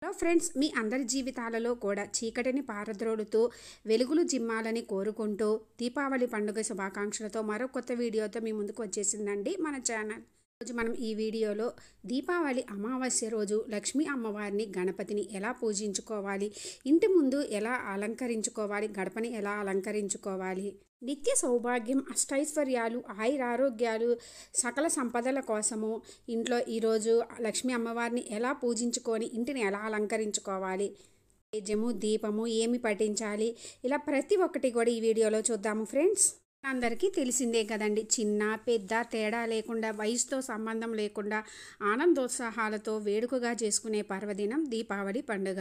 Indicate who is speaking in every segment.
Speaker 1: Hello friends, మీ అందరి జీవితాలలో కూడా చీకటిని పారద్రోలుతూ వెలుగులు జిమ్మాలని కోరుకుంటూ దీపావళి పండుగ శుభాకాంక్షలతో మరో కొత్త వీడియోతో మీ ముందుకు వచ్చేసిందండి మన ఛానల్. ఈరోజు మనం ఈ వీడియోలో దీపావళి అమావాస్య రోజు లక్ష్మీ అమ్మవారిని గణపతిని ఎలా పూజించుకోవాలి, ఇంటి ముందు ఎలా అలంకరించుకోవాలి, గడపని ఎలా అలంకరించుకోవాలి, నిత్య సౌభాగ్యం, అష్టైశ్వర్యాలు, ఆయురారోగ్యాలు, సకల సంపదల కోసము ఇంట్లో ఈరోజు లక్ష్మీ అమ్మవారిని ఎలా పూజించుకొని ఇంటిని ఎలా అలంకరించుకోవాలి, తేజము దీపము ఏమి పఠించాలి, ఇలా ప్రతి ఒక్కటి కూడా ఈ వీడియోలో చూద్దాము ఫ్రెండ్స్. అందరికీ తెలిసిందే కదండి, చిన్న పెద్ద తేడా లేకుండా వయసుతో సంబంధం లేకుండా ఆనందోత్సాహాలతో వేడుకగా చేసుకునే పర్వదినం దీపావళి పండుగ.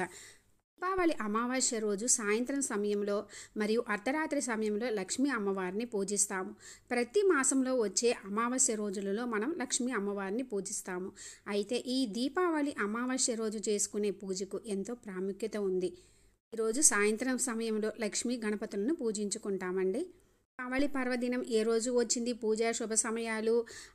Speaker 1: దీపావళి అమావాస్య రోజు సాయంత్రం సమయంలో మరియు అర్ధరాత్రి సమయంలో లక్ష్మీ అమ్మవారిని పూజిస్తాము. ప్రతి మాసంలో వచ్చే అమావాస్య రోజులలో మనం లక్ష్మీ అమ్మవారిని పూజిస్తాము. అయితే ఈ దీపావళి అమావాస్య రోజు చేసుకునే పూజకు ఎంతో ప్రాముఖ్యత ఉంది. ఈరోజు సాయంత్రం సమయంలో లక్ష్మీ గణపతులను పూజించుకుంటామండి. దీపావళి పర్వదినం ఏ రోజు వచ్చింది, పూజా శుభ సమయాలు,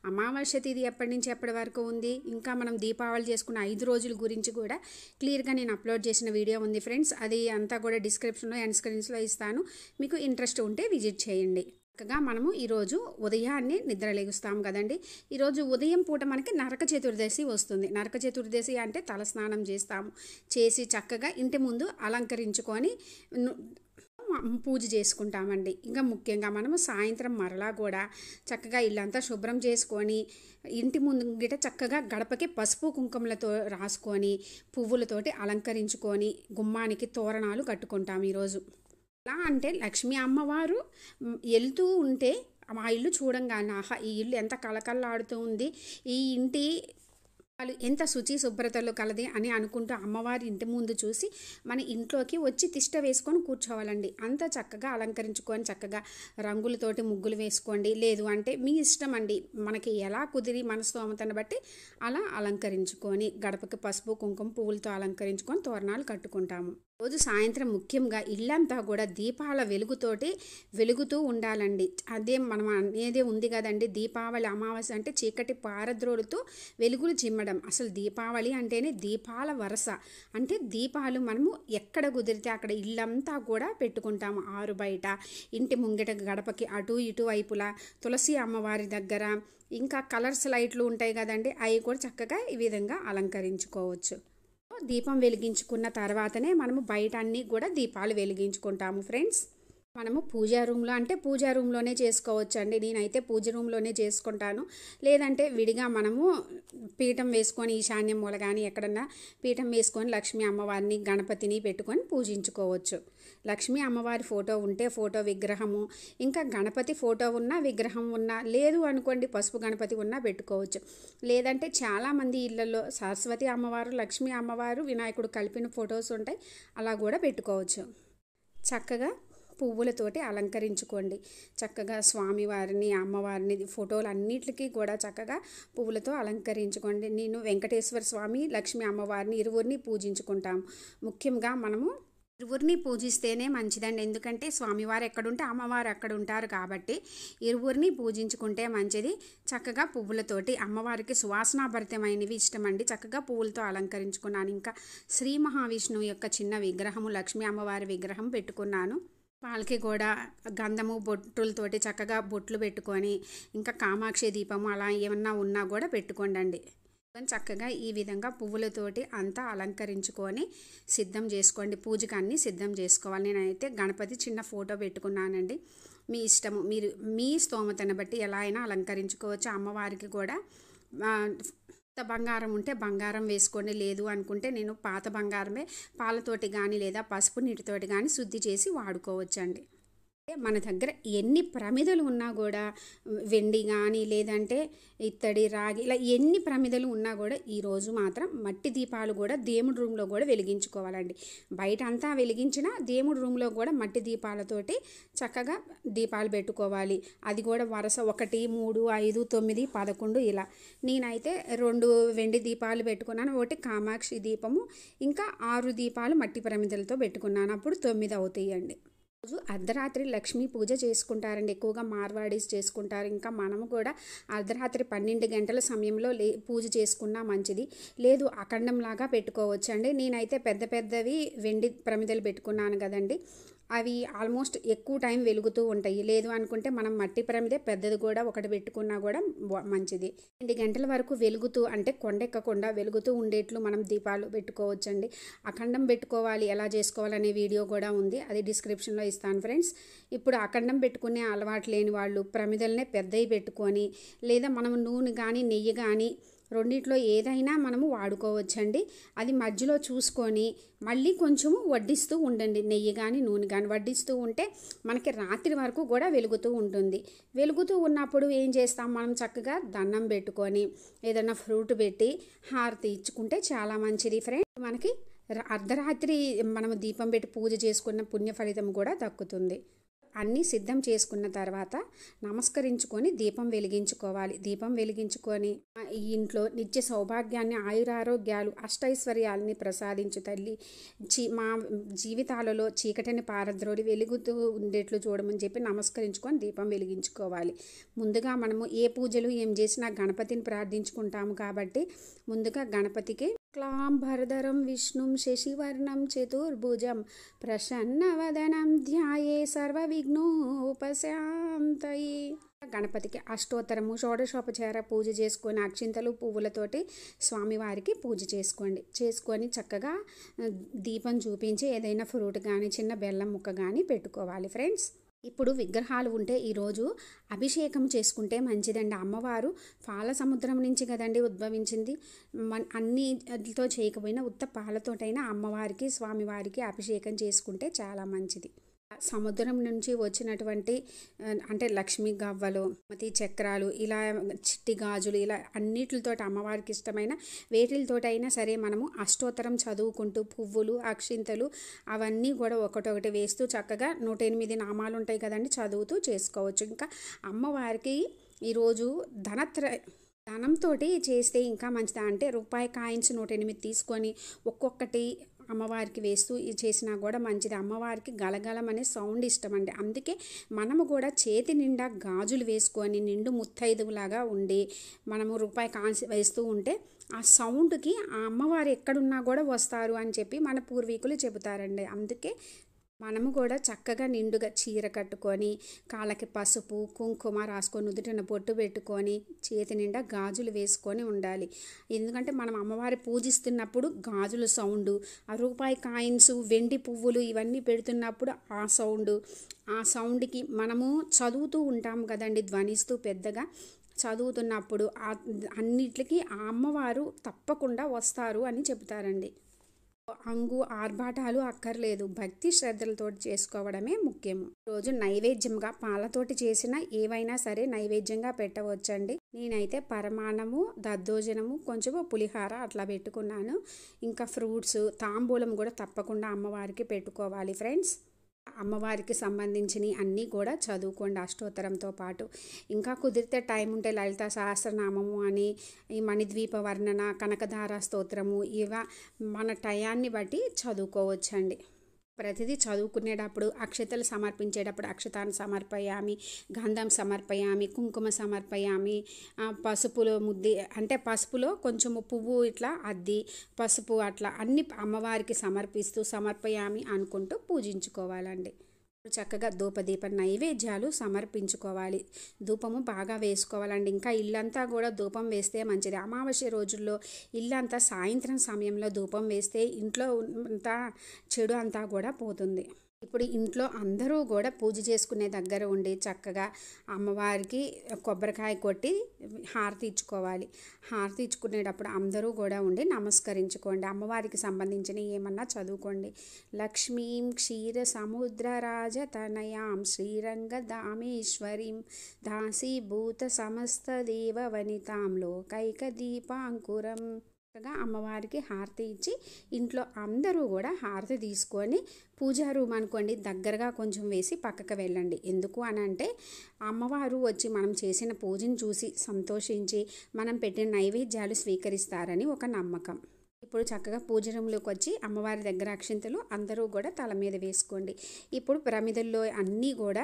Speaker 1: అమావాస్య తిథి ఎప్పటి నుంచి ఎప్పటి వరకు ఉంది, ఇంకా మనం దీపావళి చేసుకున్న 5 రోజుల గురించి కూడా క్లియర్గా నేను అప్లోడ్ చేసిన వీడియో ఉంది ఫ్రెండ్స్. అది అంతా కూడా డిస్క్రిప్షన్లో అండ్ స్క్రీన్స్లో ఇస్తాను, మీకు ఇంట్రెస్ట్ ఉంటే విజిట్ చేయండి. చక్కగా మనము ఈరోజు ఉదయాన్నే నిద్ర లేగుస్తాం కదండి. ఈరోజు ఉదయం పూట మనకి నరక చతుర్దశి వస్తుంది. నరక చతుర్దశి అంటే తలస్నానం చేస్తాము, చేసి చక్కగా ఇంటి ముందు అలంకరించుకొని పూజ చేసుకుంటామండి. ఇంకా ముఖ్యంగా మనము సాయంత్రం మరలా కూడా చక్కగా ఇల్లంతా శుభ్రం చేసుకొని ఇంటి ముందు గిట చక్కగా గడపకి పసుపు కుంకుమలతో రాసుకొని పువ్వులతోటి అలంకరించుకొని గుమ్మానికి తోరణాలు కట్టుకుంటాం ఈరోజు. ఎలా అంటే లక్ష్మీ అమ్మవారు వెళ్తూ ఉంటే మా ఇల్లు చూడంగానే ఆహా, ఈ ఇల్లు ఎంత కళకళలాడుతూ ఉంది, ఈ ఇంటి వాళ్ళు ఎంత శుచి శుభ్రతలో కలది అని అనుకుంటూ అమ్మవారి ఇంటి ముందు చూసి మన ఇంట్లోకి వచ్చి తిష్ట వేసుకొని కూర్చోవాలండి. అంత చక్కగా అలంకరించుకొని చక్కగా రంగులతోటి ముగ్గులు వేసుకోండి, లేదు అంటే మీ ఇష్టం అండి, మనకి ఎలా కుదిరి మన స్తోమతను బట్టి అలా అలంకరించుకొని గడపకి పసుపు కుంకుమ పువ్వులతో అలంకరించుకొని తోరణాలు కట్టుకుంటాము. రోజు సాయంత్రం ముఖ్యంగా ఇల్లంతా కూడా దీపాల వెలుగుతోటి వెలుగుతూ ఉండాలండి. అదే మనం అనేది ఉంది కదండి, దీపావళి అమావాస్య అంటే చీకటి పారద్రోలుతూ వెలుగులు చిమ్మడం. అసలు దీపావళి అంటేనే దీపాల వరస. అంటే దీపాలు మనము ఎక్కడ కుదిరితే అక్కడ ఇల్లంతా కూడా పెట్టుకుంటాము. ఆరు బయట, ఇంటి ముంగిట గడపకి అటు ఇటు వైపులా, తులసి అమ్మవారి దగ్గర, ఇంకా కలర్స్ లైట్లు ఉంటాయి కదండి, అవి కూడా చక్కగా ఈ విధంగా అలంకరించుకోవచ్చు. దీపం వెలిగించుకున్న తర్వాతనే మనము బయట అన్నీ కూడా దీపాలు వెలిగించుకుంటాము ఫ్రెండ్స్. మనము పూజా రూమ్లో అంటే పూజా రూమ్లోనే చేసుకోవచ్చు అండి. నేనైతే పూజ రూమ్లోనే చేసుకుంటాను. లేదంటే విడిగా మనము పీఠం వేసుకొని ఈశాన్యం మూల కానీ ఎక్కడన్నా పీఠం వేసుకొని లక్ష్మీ అమ్మవారిని గణపతిని పెట్టుకొని పూజించుకోవచ్చు. లక్ష్మీ అమ్మవారి ఫోటో ఉంటే ఫోటో విగ్రహము, ఇంకా గణపతి ఫోటో ఉన్నా విగ్రహం ఉన్నా, లేదు అనుకోండి పసుపు గణపతి ఉన్నా పెట్టుకోవచ్చు. లేదంటే చాలామంది ఇళ్లలో సరస్వతి అమ్మవారు, లక్ష్మీ అమ్మవారు, వినాయకుడు కలిపిన ఫొటోస్ ఉంటాయి, అలా కూడా పెట్టుకోవచ్చు. చక్కగా పువ్వులతోటి అలంకరించుకోండి. చక్కగా స్వామివారిని అమ్మవారిని ఫోటోలు అన్నిటికీ కూడా చక్కగా పువ్వులతో అలంకరించుకోండి. నేను వెంకటేశ్వర స్వామి, లక్ష్మీ అమ్మవారిని ఇరువురిని పూజించుకుంటాము. ముఖ్యంగా మనము ఇరువురిని పూజిస్తేనే మంచిదండి. ఎందుకంటే స్వామివారు ఎక్కడుంటే అమ్మవారు అక్కడ ఉంటారు కాబట్టి ఇరువురిని పూజించుకుంటే మంచిది. చక్కగా పువ్వులతోటి అమ్మవారికి సువాసనాభరితమైనవి ఇష్టమండి, చక్కగా పువ్వులతో అలంకరించుకున్నాను. ఇంకా శ్రీ మహావిష్ణువు యొక్క చిన్న విగ్రహము, లక్ష్మీ అమ్మవారి విగ్రహం పెట్టుకున్నాను. వాళ్ళకి కూడా గంధము బొట్టులతోటి చక్కగా బొట్లు పెట్టుకొని, ఇంకా కామాక్షి దీపము అలా ఏమన్నా ఉన్నా కూడా పెట్టుకోండి. చక్కగా ఈ విధంగా పువ్వులతోటి అంతా అలంకరించుకొని సిద్ధం చేసుకోండి. పూజకి అన్నీ సిద్ధం చేసుకోవాలి. నేనైతే గణపతి చిన్న ఫోటో పెట్టుకున్నానండి. మీ ఇష్టము, మీరు మీ స్తోమతను బట్టి ఎలా అయినా అలంకరించుకోవచ్చు. అమ్మవారికి కూడా బంగారం ఉంటే బంగారం వేసుకోండి, లేదు అనుకుంటే నేను పాత బంగారమే పాలతోటి కానీ లేదా పసుపు నీటితోటి కానీ శుద్ధి చేసి వాడుకోవచ్చండి. మన దగ్గర ఎన్ని ప్రమిదలు ఉన్నా కూడా, వెండి కానీ లేదంటే ఇత్తడి రాగి ఇలా ఎన్ని ప్రమిదలు ఉన్నా కూడా ఈరోజు మాత్రం మట్టి దీపాలు కూడా దేవుడి రూమ్లో కూడా వెలిగించుకోవాలండి. బయట అంతా వెలిగించినా దేవుడి రూమ్లో కూడా మట్టి దీపాలతోటి చక్కగా దీపాలు పెట్టుకోవాలి. అది కూడా వరుస 1, 3, 5, 9, 11 ఇలా. నేనైతే 2 వెండి దీపాలు పెట్టుకున్నాను, ఒకటి కామాక్షి దీపము, ఇంకా 6 దీపాలు మట్టి ప్రమిదలతో పెట్టుకున్నాను. అప్పుడు 9 అవుతాయండి. రోజు అర్ధరాత్రి లక్ష్మీ పూజ చేసుకుంటారండి. ఎక్కువగా మార్వాడీస్ చేసుకుంటారు. ఇంకా మనము కూడా అర్ధరాత్రి 12 గంటల సమయంలో పూజ చేసుకున్నా మంచిది. లేదు అఖండంలాగా పెట్టుకోవచ్చండి. నేనైతే పెద్ద పెద్దవి వెండి ప్రమిదలు పెట్టుకున్నాను కదండి, అవి ఆల్మోస్ట్ ఎక్కువ టైం వెలుగుతూ ఉంటాయి. లేదు అనుకుంటే మనం మట్టి ప్రమిదే పెద్దది కూడా ఒకటి పెట్టుకున్నా కూడా మంచిది. 2 గంటల వరకు వెలుగుతూ, అంటే కొండెక్కకుండా వెలుగుతూ ఉండేట్లు మనం దీపాలు పెట్టుకోవచ్చండి. అఖండం పెట్టుకోవాలి, ఎలా చేసుకోవాలనే వీడియో కూడా ఉంది, అది డిస్క్రిప్షన్లో ఇస్తాను ఫ్రెండ్స్. ఇప్పుడు అఖండం పెట్టుకునే అలవాటు లేని వాళ్ళు ప్రమిదలనే పెద్దవి పెట్టుకొని, లేదా మనం నూనె కానీ నెయ్యి కానీ రెండిట్లో ఏదైనా మనము వాడుకోవచ్చండి. అది మధ్యలో చూసుకొని మళ్ళీ కొంచెము వడ్డిస్తూ ఉండండి. నెయ్యి కానీ నూనె కానీ వడ్డిస్తూ ఉంటే మనకి రాత్రి వరకు కూడా వెలుగుతూ ఉంటుంది. వెలుగుతూ ఉన్నప్పుడు ఏం చేస్తాం, మనం చక్కగా దండం పెట్టుకొని ఏదైనా ఫ్రూట్ పెట్టి హారతి ఇచ్చుకుంటే చాలా మంచిది ఫ్రెండ్. మనకి అర్ధరాత్రి మనము దీపం పెట్టి పూజ చేసుకున్న పుణ్య ఫలితం కూడా దక్కుతుంది. అన్నీ సిద్ధం చేసుకున్న తర్వాత నమస్కరించుకొని దీపం వెలిగించుకోవాలి. దీపం వెలిగించుకొని ఈ ఇంట్లో నిత్య సౌభాగ్యాన్ని, ఆయురారోగ్యాలు, అష్టైశ్వర్యాలని ప్రసాదించు తల్లి, మా జీవితాలలో చీకటిని పారద్రోడి వెలుగుతూ ఉండేట్లు చూడమని చెప్పి నమస్కరించుకొని దీపం వెలిగించుకోవాలి. ముందుగా మనము ఏ పూజలు ఏం చేసినా గణపతిని ప్రార్థించుకుంటాము కాబట్టి ముందుగా గణపతికి క్లాంబరధరం విష్ణుం శశివర్ణం చతుర్భుజం ప్రసన్నవదనం ధ్యాయే సర్వవిఘ్నోపశాంతయే. గణపతికి అష్టోత్తరము షోడశోపచార పూజ చేసుకొని అక్షింతలు పువ్వులతోటి స్వామివారికి పూజ చేసుకొని చక్కగా దీపం చూపించి ఏదైనా ఫ్రూట్ కానీ చిన్న బెల్లం ముక్క కానీ పెట్టుకోవాలి ఫ్రెండ్స్. ఇప్పుడు విగ్రహాలు ఉంటే ఈరోజు అభిషేకం చేసుకుంటే మంచిదండి. అమ్మవారు పాల సముద్రం నుంచి కదండి ఉద్భవించింది. అన్నితో చేయకపోయినా ఉత్త పాలతోటైనా అమ్మవారికి స్వామివారికి అభిషేకం చేసుకుంటే చాలా మంచిది. సముద్రం నుంచి వచ్చినటువంటి అంటే లక్ష్మీ గవ్వలు, మతి చక్రాలు, ఇలా చిట్టి గాజులు, ఇలా అన్నిటితో అమ్మవారికి ఇష్టమైన వేటితోటైనా సరే మనము అష్టోత్తరం చదువుకుంటూ పువ్వులు అక్షింతలు అవన్నీ కూడా ఒకటొకటి వేస్తూ చక్కగా 108 నామాలు ఉంటాయి కదండి, చదువుతూ చేసుకోవచ్చు. ఇంకా అమ్మవారికి ఈరోజు ధనంతో చేస్తే ఇంకా మంచిదా అంటే రూపాయి కాయిన్స్ 108 తీసుకొని ఒక్కొక్కటి అమ్మవారికి వేస్తూ చేసినా కూడా మంచిది. అమ్మవారికి గలగలం అనే సౌండ్ ఇష్టం అండి. అందుకే మనము కూడా చేతి నిండా గాజులు వేసుకొని నిండు ముత్తైదువులాగా ఉండి మనము రూపాయి కాయిన్స్ వేస్తూ ఉంటే ఆ సౌండ్కి ఆ అమ్మవారు ఎక్కడున్నా కూడా వస్తారు అని చెప్పి మన పూర్వీకులు చెబుతారండి. అందుకే మనము కూడా చక్కగా నిండుగా చీర కట్టుకొని కాళ్ళకి పసుపు కుంకుమ రాసుకొని నుదుటిన బొట్టు పెట్టుకొని చేతి నిండా గాజులు వేసుకొని ఉండాలి. ఎందుకంటే మనం అమ్మవారి పూజిస్తున్నప్పుడు గాజుల సౌండు, ఆ రూపాయి కాయిన్స్, వెండి పువ్వులు ఇవన్నీ పెడుతున్నప్పుడు ఆ సౌండ్కి మనము చదువుతూ ఉంటాము కదండి, ధ్వనిస్తూ పెద్దగా చదువుతున్నప్పుడు అన్నిటికీ ఆ అమ్మవారు తప్పకుండా వస్తారు అని చెబుతారండి. ఆర్భాటాలు అక్కర్లేదు, భక్తి శ్రద్ధలతో చేసుకోవడమే ముఖ్యము. రోజు నైవేద్యంగా పాలతోటి చేసిన ఏవైనా సరే నైవేద్యంగా పెట్టవచ్చండి. నేనైతే పరమాన్నము, దద్దోజనము, కొంచెము పులిహార అట్లా పెట్టుకున్నాను. ఇంకా ఫ్రూట్స్, తాంబూలం కూడా తప్పకుండా అమ్మవారికి పెట్టుకోవాలి ఫ్రెండ్స్. అమ్మవారికి సంబంధించినవి అన్నీ కూడా చదువుకోండి అష్టోత్తరంతో పాటు. ఇంకా కుదిరితే టైం ఉంటే లలితా సహస్రనామము అని, ఈ మణిద్వీప వర్ణన, కనకధార స్తోత్రము, మన టయాన్ని బట్టి చదువుకోవచ్చండి. ప్రతిదీ చదువుకునేటప్పుడు అక్షతలు సమర్పించేటప్పుడు అక్షతాన్ని సమర్పయామి, గంధం సమర్పయామి, కుంకుమ సమర్పయామి, పసుపులో ముద్ది అంటే పసుపులో కొంచెము పువ్వు ఇట్లా అద్ది పసుపు అట్లా అన్ని అమ్మవారికి సమర్పయామి అనుకుంటూ పూజించుకోవాలండి. చక్కగా ధూపదీప నైవేద్యాలు సమర్పించుకోవాలి. ధూపము బాగా వేసుకోవాలండి. ఇంకా ఇల్లంతా కూడా ధూపం వేస్తే మంచిది. అమావాస్య రోజుల్లో ఇల్లంతా సాయంత్రం సమయంలో ధూపం వేస్తే ఇంట్లో అంతా చెడు అంతా కూడా పోతుంది. ఇప్పుడు ఇంట్లో అందరూ కూడా పూజ చేసుకునే దగ్గర ఉండి చక్కగా అమ్మవారికి కొబ్బరికాయ కొట్టి హారతి ఇచ్చుకోవాలి. హారతి ఇచ్చుకునేటప్పుడు అందరూ కూడా ఉండి నమస్కరించుకోండి. అమ్మవారికి సంబంధించిన ఏమన్నా చదువుకోండి. లక్ష్మీం క్షీర సముద్ర రాజతనయాం శ్రీరంగధామేశ్వరీం దాసీభూత సమస్త దేవ వనితాం లోకైక దీపాంకురం. అమ్మవారికి హారతి ఇచ్చి ఇంట్లో అందరూ కూడా హారతి తీసుకొని పూజా రూమ్ అనుకోండి దగ్గరగా కొంచెం వేసి పక్కకు వెళ్ళండి. ఎందుకు అని అంటే అమ్మవారు వచ్చి మనం చేసిన పూజను చూసి సంతోషించి మనం పెట్టిన నైవేద్యాలు స్వీకరిస్తారని ఒక నమ్మకం. ఇప్పుడు చక్కగా పూజ రూమ్లోకి వచ్చి అమ్మవారి దగ్గర అక్షింతలు అందరూ కూడా తల మీద వేసుకోండి. ఇప్పుడు ప్రమిదల్లో అన్నీ కూడా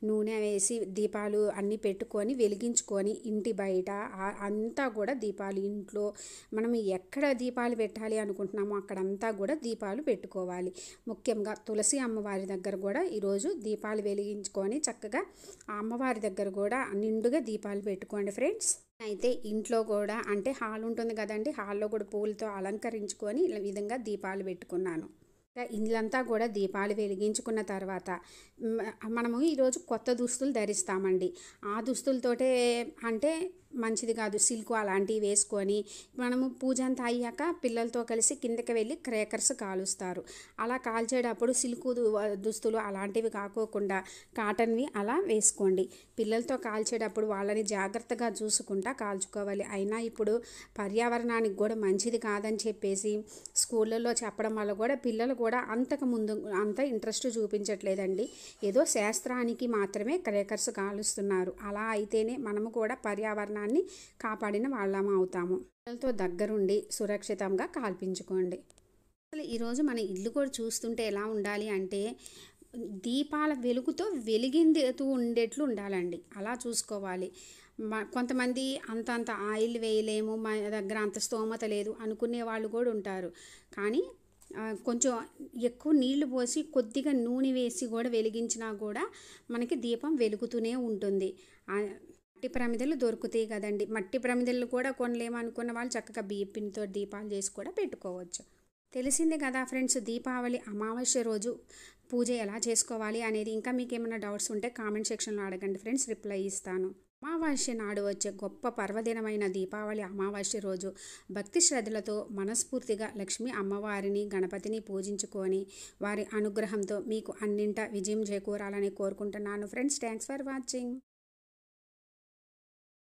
Speaker 1: నూనె వేసి దీపాలు అన్నీ పెట్టుకొని వెలిగించుకొని ఇంటి బయట అంతా కూడా దీపాలు, ఇంట్లో మనం ఎక్కడ దీపాలు పెట్టాలి అనుకుంటున్నామో అక్కడంతా కూడా దీపాలు పెట్టుకోవాలి. ముఖ్యంగా తులసి అమ్మవారి దగ్గర కూడా ఈరోజు దీపాలు వెలిగించుకొని చక్కగా ఆ అమ్మవారి దగ్గర కూడా నిండుగా దీపాలు పెట్టుకోండి ఫ్రెండ్స్. అయితే ఇంట్లో కూడా అంటే హాల్ ఉంటుంది కదండి, హాల్లో కూడా పూలతో అలంకరించుకొని ఈ విధంగా దీపాలు పెట్టుకున్నాను. ఇల్లంతా కూడా దీపాలు వెలిగించుకున్న తర్వాత మనము ఈరోజు కొత్త దుస్తులు ధరిస్తామండి. ఆ దుస్తులతోటే అంటే మంచిది కాదు, సిల్క్ అలాంటివి వేసుకొని మనము పూజ అంతా అయ్యాక పిల్లలతో కలిసి కిందకి వెళ్ళి క్రేకర్స్ కాలుస్తారు. అలా కాల్చేటప్పుడు సిల్క్ దుస్తులు అలాంటివి కాకోకుండా కాటన్వి అలా వేసుకోండి. పిల్లలతో కాల్చేటప్పుడు వాళ్ళని జాగ్రత్తగా చూసుకుంటా కాల్చుకోవాలి. అయినా ఇప్పుడు పర్యావరణానికి కూడా మంచిది కాదని చెప్పేసి స్కూళ్ళల్లో చెప్పడం వల్ల కూడా పిల్లలు కూడా అంతకుముందు అంత ఇంట్రెస్ట్ చూపించట్లేదండి. ఏదో శాస్త్రానికి మాత్రమే క్రేకర్స్ కాలుస్తున్నారు. అలా అయితేనే మనము కూడా పర్యావరణాన్ని కాపాడిన వాళ్ళం అవుతాము. పిల్లలతో దగ్గరుండి సురక్షితంగా కాల్పించుకోండి. అసలు ఈరోజు మన ఇల్లు కూడా చూస్తుంటే ఎలా ఉండాలి అంటే దీపాల వెలుగుతో వెలిగిందుతూ ఉండేట్లు ఉండాలండి. అలా చూసుకోవాలి. కొంతమంది అంత ఆయిల్ వేయలేము, మా దగ్గర అంత స్తోమత లేదు అనుకునే వాళ్ళు కూడా ఉంటారు. కానీ కొంచెం ఎక్కువ నీళ్లు పోసి కొద్దిగా నూనె వేసి కూడా వెలిగించినా కూడా మనకి దీపం వెలుగుతూనే ఉంటుంది. మట్టి ప్రమిదలు దొరుకుతాయి కదండి, మట్టి ప్రమిదలు కూడా కొనలేమనుకున్న వాళ్ళు చక్కగా బియ్యపిండితో దీపాలు చేసి కూడా పెట్టుకోవచ్చు. తెలిసిందే కదా ఫ్రెండ్స్, దీపావళి అమావాస్య రోజు పూజ ఎలా చేసుకోవాలి అనేది. ఇంకా మీకు ఏమైనా డౌట్స్ ఉంటే కామెంట్ సెక్షన్లో అడగండి ఫ్రెండ్స్, రిప్లై ఇస్తాను. అమావాస్య నాడు వచ్చే గొప్ప పర్వదినమైన దీపావళి అమావాస్య రోజు భక్తి శ్రద్ధలతో మనస్ఫూర్తిగా లక్ష్మీ అమ్మవారిని, గణపతిని పూజించుకొని వారి అనుగ్రహంతో మీకు అన్నింటా విజయం చేకూరాలని కోరుకుంటున్నాను ఫ్రెండ్స్. Thanks for watching.